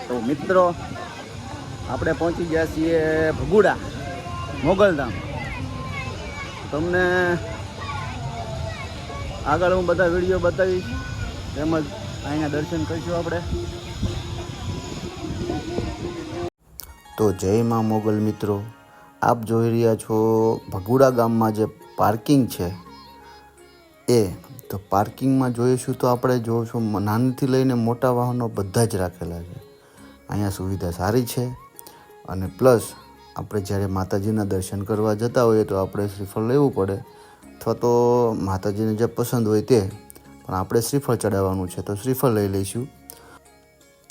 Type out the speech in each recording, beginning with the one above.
તો મિત્રો આપણે પહોંચી ગયા છીએ ભગુડા મોગલધામ. તમને આગળ હું બધા વિડીયો બતાવીશ, તેમજ અહીંના દર્શન કરીશું આપણે. તો જય માં મોગલ મિત્રો, આપ જોઈ રહ્યા છો ભગુડા ગામમાં જે પાર્કિંગ છે એ. તો પાર્કિંગમાં જોઈશું તો આપણે જોઈશું નાનીથી લઈને મોટા વાહનો બધા જ રાખેલા છે. અહીંયા સુવિધા સારી છે અને પ્લસ આપણે જ્યારે માતાજીના દર્શન કરવા જતા હોઈએ તો આપણે શ્રીફળ લેવું પડે, અથવા તો માતાજીને જે પસંદ હોય તે, પણ આપણે શ્રીફળ ચડાવવાનું છે તો શ્રીફળ લઈ લઈશું.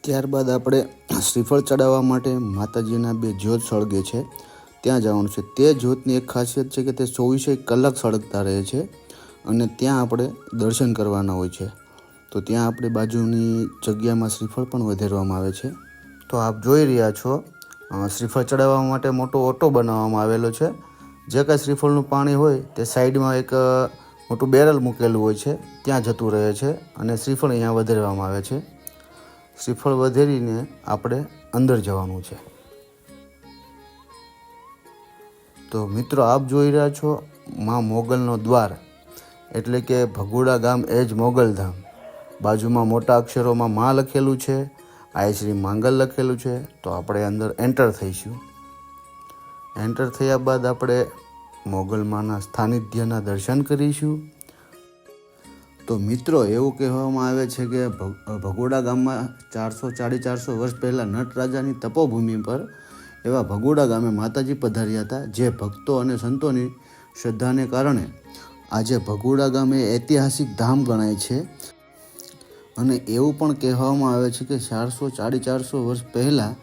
ત્યારબાદ આપણે શ્રીફળ ચડાવવા માટે માતાજીના 2 જ્યોત સળગે છે ત્યાં જવાનું છે. તે જ્યોતની એક ખાસિયત છે કે તે 24 કલાક સળગતા રહે છે અને ત્યાં આપણે દર્શન કરવાના હોય છે. તો ત્યાં આપણે બાજુની જગ્યામાં શ્રીફળ પણ વધારવામાં આવે છે. તો આપ જોઈ રહ્યા છો શ્રીફળ ચડાવવા માટે મોટો ઓટો બનાવવામાં આવેલો છે. જે કાંઈ શ્રીફળનું પાણી હોય તે સાઈડમાં એક મોટું બેરલ મૂકેલું હોય છે, ત્યાં જતું રહે છે અને શ્રીફળ અહીંયા વધારવામાં આવે છે. શ્રીફળ વધારીને આપણે અંદર જવાનું છે. તો મિત્રો આપ જોઈ રહ્યા છો માં મોગલનો દ્વાર, એટલે કે ભગુડા ગામ એ જ મોગલધામ. બાજુમાં મોટા અક્ષરોમાં માં લખેલું છે, આઈ શ્રી માંગલ લખેલું છે. તો આપણે અંદર એન્ટર થઈશું. એન્ટર થયા બાદ આપણે મોગલમાના સ્થાનિધ્યના દર્શન કરીશું. તો મિત્રો એવું કહેવામાં આવે છે કે ભગોડા ગામમાં 400 વર્ષ પહેલાં નટરાજાની તપોભૂમિ પર એવા ભગોડા ગામે માતાજી પધાર્યા હતા, જે ભક્તો અને સંતોની શ્રદ્ધાને કારણે આજે ભગોડા ગામ એ ઐતિહાસિક ધામ ગણાય છે. અને એવું પણ કહેવામાં આવે છે કે 400 વર્ષ પહેલાં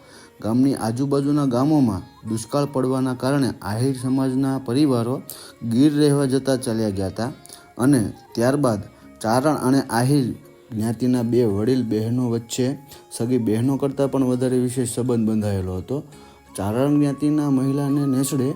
ગામની આજુબાજુના ગામોમાં દુષ્કાળ પડવાના કારણે આહિર સમાજના પરિવારો ગીર રહેવા જતા ચાલ્યા ગયા હતા અને ત્યારબાદ ચારણ અને આહિર જ્ઞાતિના 2 વડીલ બહેનો વચ્ચે સગી બહેનો કરતાં પણ વધારે વિશેષ સંબંધ બંધાયેલો હતો. ચારણ જ્ઞાતિના મહિલાને નેસડે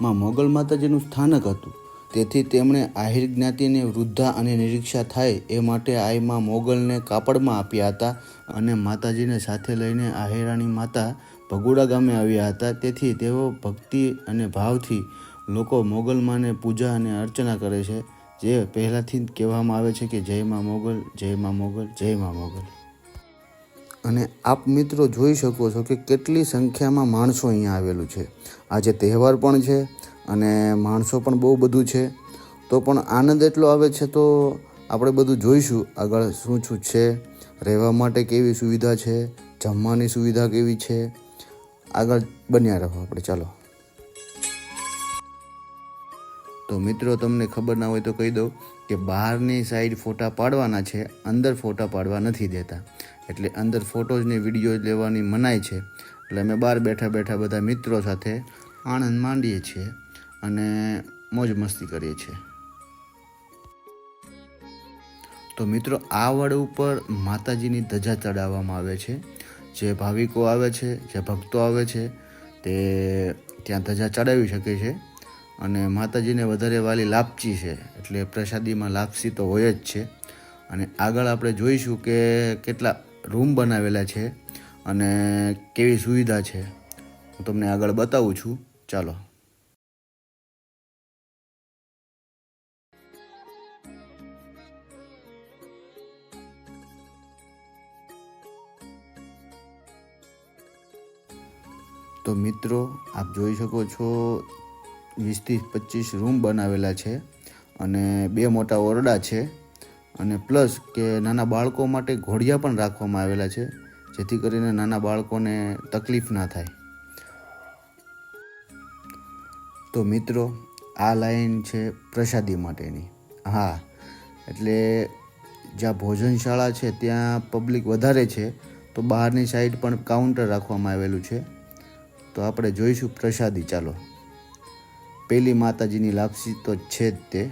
માં મોગલ માતાજીનું સ્થાનક હતું, તેથી તેમણે આહિર જ્ઞાતિને વૃદ્ધા અને નિરીક્ષા થાય એ માટે આઈમાં મોગલને કાપડમાં આપ્યા હતા અને માતાજીને સાથે લઈને આહિરાણી માતા ભગોડા ગામે આવ્યા હતા. તેથી તેઓ ભક્તિ અને ભાવથી લોકો મોગલમાને પૂજા અને અર્ચના કરે છે, જે પહેલાંથી જ કહેવામાં આવે છે કે જય માં મોગલ, જય માં મોગલ, જય માં મોગલ. અને આપ મિત્રો જોઈ શકો છો કે કેટલી સંખ્યામાં માણસો અહીંયા આવેલું છે. આજે તહેવાર પણ છે અને માણસો પણ બહુ બધું છે, તો પણ આનંદ એટલો આવે છે. તો આપણે બધું જોઈશું આગળ શું છે, રહેવા માટે કેવી સુવિધા છે, જમવાની સુવિધા કેવી છે. આગળ બન્યા રહો આપણે. ચાલો. તો મિત્રો તમને ખબર ના હોય તો કહી દઉં કે બહારની સાઈડ ફોટા પાડવાના છે, અંદર ફોટા પાડવા નથી દેતા. એટલે અંદર ફોટોઝની વિડીયો લેવાની મનાઈ છે. એટલે અમે બહાર બેઠા બેઠા બધા મિત્રો સાથે આનંદ માંડીએ છીએ અને મોજ મસ્તી કરીએ છીએ. તો મિત્રો આ વડ ઉપર માતાજીની ધજા ચડાવવામાં આવે છે. જે ભાવિકો આવે છે, જે ભક્તો આવે છે, તે ત્યાં ધજા ચડાવી શકે છે. અને માતાજીને વધારે વાલી લાપસી છે, એટલે પ્રસાદીમાં લાપસી તો હોય જ છે. અને આગળ આપણે જોઈશું કે કેટલા રૂમ બનાવેલા છે અને કેવી સુવિધા છે, હું તમને આગળ બતાવું છું. ચાલો. તો મિત્રો આપ જોઈ શકો છો 20 થી 25 રૂમ બનાવેલા છે અને 2 મોટા ઓરડા છે અને પ્લસ કે નાના બાળકો માટે ઘોડિયા પણ રાખવામાં આવેલા છે, જેથી કરીને નાના બાળકોને તકલીફ ના થાય. તો મિત્રો આ લાઈન છે પ્રસાદી માટેની. હા, એટલે જ્યાં ભોજનશાળા છે ત્યાં પબ્લિક વધારે છે, તો બહારની સાઈડ પણ કાઉન્ટર રાખવામાં આવેલું છે. તો આપણે જોઈશું પ્રસાદી. ચાલો. પેલી માતાજીની લાપસી તો છે જ તે.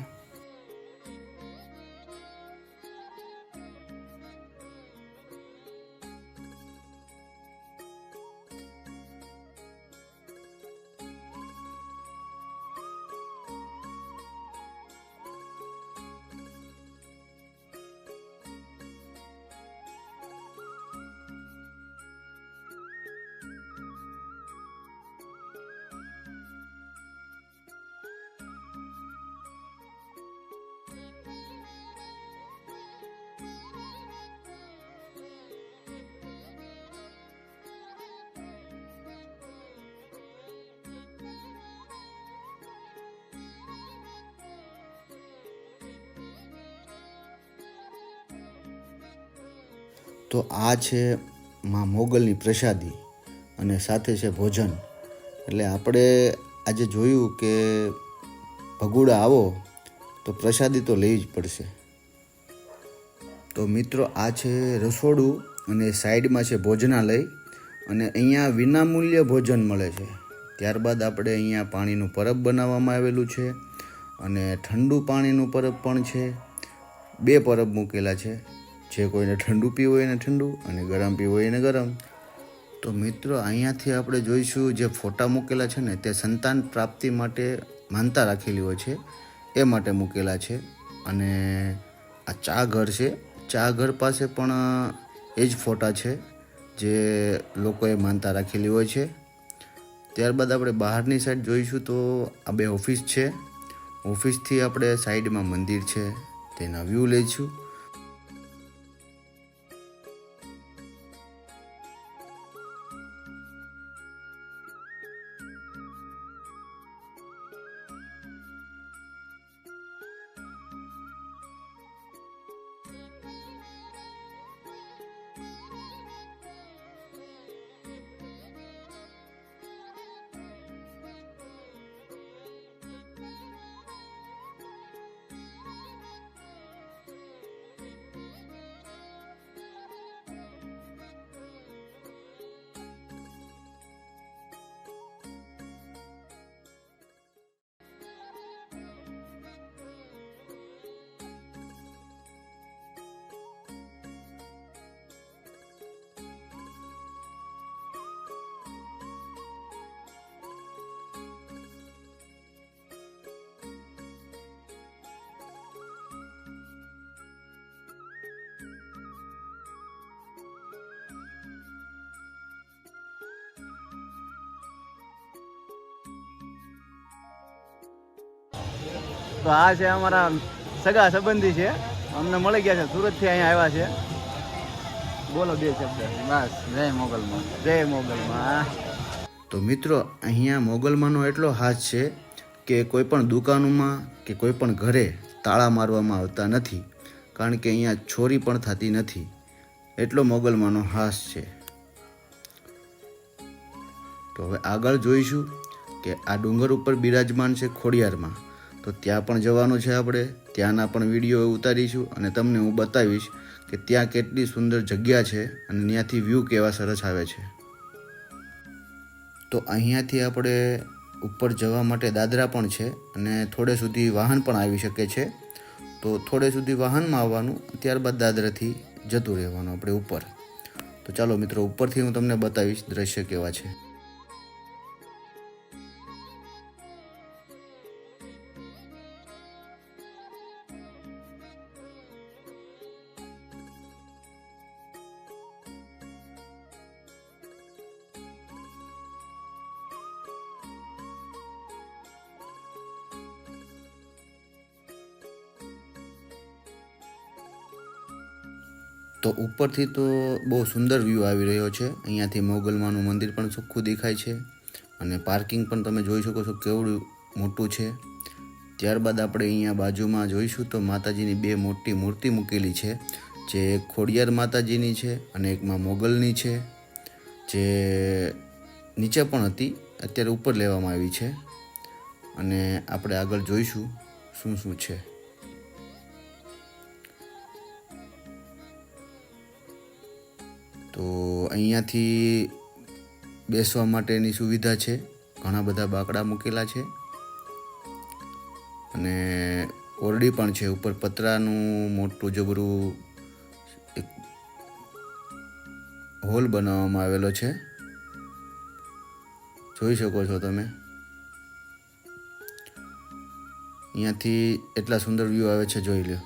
તો આ છે માં મોગલની પ્રસાદી અને સાથે છે ભોજન. એટલે આપણે આજે જોયું કે ભગુડા આવો તો પ્રસાદી તો લેવી જ પડશે. તો મિત્રો આ છે રસોડું અને સાઈડમાં છે ભોજનાલય અને અહીંયા વિનામૂલ્ય ભોજન મળે છે. ત્યારબાદ આપણે અહીંયા પાણીનું પરબ બનાવવામાં આવેલું છે અને ઠંડુ પાણીનું પરબ પણ છે. 2 પરબ મૂકેલા છે, જે કોઈને ઠંડુ પીવું હોય એને ઠંડુ અને ગરમ પીવું હોય એને ગરમ. તો મિત્રો અહીંયાથી આપણે જોઈશું જે ફોટા મૂકેલા છે ને તે સંતાન પ્રાપ્તિ માટે માનતા રાખેલી હોય છે એ માટે મૂકેલા છે. અને આ ચા ઘર છે, ચા ઘર પાસે પણ એ જ ફોટા છે જે લોકોએ માનતા રાખેલી હોય છે. ત્યારબાદ આપણે બહારની સાઈડ જોઈશું તો આ 2 ઓફિસ છે. ઓફિસથી આપણે સાઈડમાં મંદિર છે તેના વ્યૂ લઈશું. તો આ છે અમારા સગા સંબંધી છે, અમને મળી ગયા છે, સુરતથી અહીંયા આવ્યા છે. બોલો 2 શબ્દ. બસ જય મોગલમાં. જય મોગલમાં. તો મિત્રો અહીંયા મોગલમાંનો એટલો હાથ છે કે કોઈ પણ દુકાનોમાં કે કોઈ પણ ઘરે તાળા મારવામાં આવતા નથી, કારણ કે અહીંયા ચોરી પણ થતી નથી. એટલો મોગલમાંનો હાથ છે. તો હવે આગળ જોઈશું કે આ ડુંગર ઉપર બિરાજમાન છે ખોડિયારમાં. તો ત્યાં પણ જવાનું છે આપણે. ત્યાંના પણ વિડીયો ઉતારીશું અને તમને હું બતાવીશ કે ત્યાં કેટલી સુંદર જગ્યા છે અને ત્યાંથી વ્યૂ કેવા સરસ આવે છે. તો અહીંયાથી આપણે ઉપર જવા માટે દાદરા પણ છે અને થોડે સુધી વાહન પણ આવી શકે છે. તો થોડે સુધી વાહનમાં આવવાનું, ત્યારબાદ દાદરાથી જતું રહેવાનું આપણે ઉપર. તો ચાલો મિત્રો, ઉપરથી હું તમને બતાવીશ દ્રશ્ય કેવા છે. તો ઉપરથી તો બહુ સુંદર વ્યૂ આવી રહ્યો છે. અહીંયાથી મોગલમાંનું મંદિર પણ ચોખ્ખું દેખાય છે અને પાર્કિંગ પણ તમે જોઈ શકો છો કેવડું મોટું છે. ત્યારબાદ આપણે અહીંયા બાજુમાં જોઈશું તો માતાજીની 2 મોટી મૂર્તિ મૂકેલી છે, જે એક ખોડિયાર માતાજીની છે અને એક માં મોગલની છે, જે નીચે પણ હતી, અત્યારે ઉપર લેવામાં આવી છે. અને આપણે આગળ જોઈશું શું શું છે. તો અહીંયાથી બેસવા માટેની સુવિધા છે, ઘણા બધા બાકડા મૂકેલા છે અને ઓરડી પણ છે. ઉપર પતરાનું મોટું જબરું એક હોલ બનાવવામાં આવેલો છે, જોઈ શકો છો તમે. અહીંયાથી એટલા સુંદર વ્યૂ આવે છે, જોઈ લો.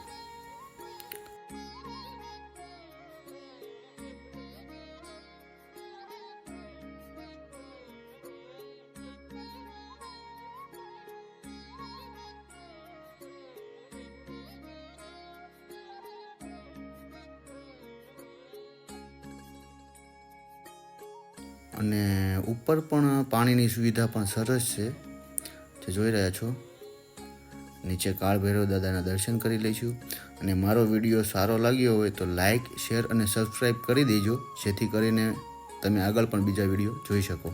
અને ઉપર પણ પાણીની સુવિધા પણ સરસ છે, જે જોઈ રહ્યા છો. નીચે કાળ ભૈરવ દાદાના દર્શન કરી લઈશું. અને મારો વિડીયો સારો લાગ્યો હોય તો લાઇક, શેર અને સબસ્ક્રાઈબ કરી દેજો, જેથી કરીને તમે આગળ પણ બીજા વિડીયો જોઈ શકો.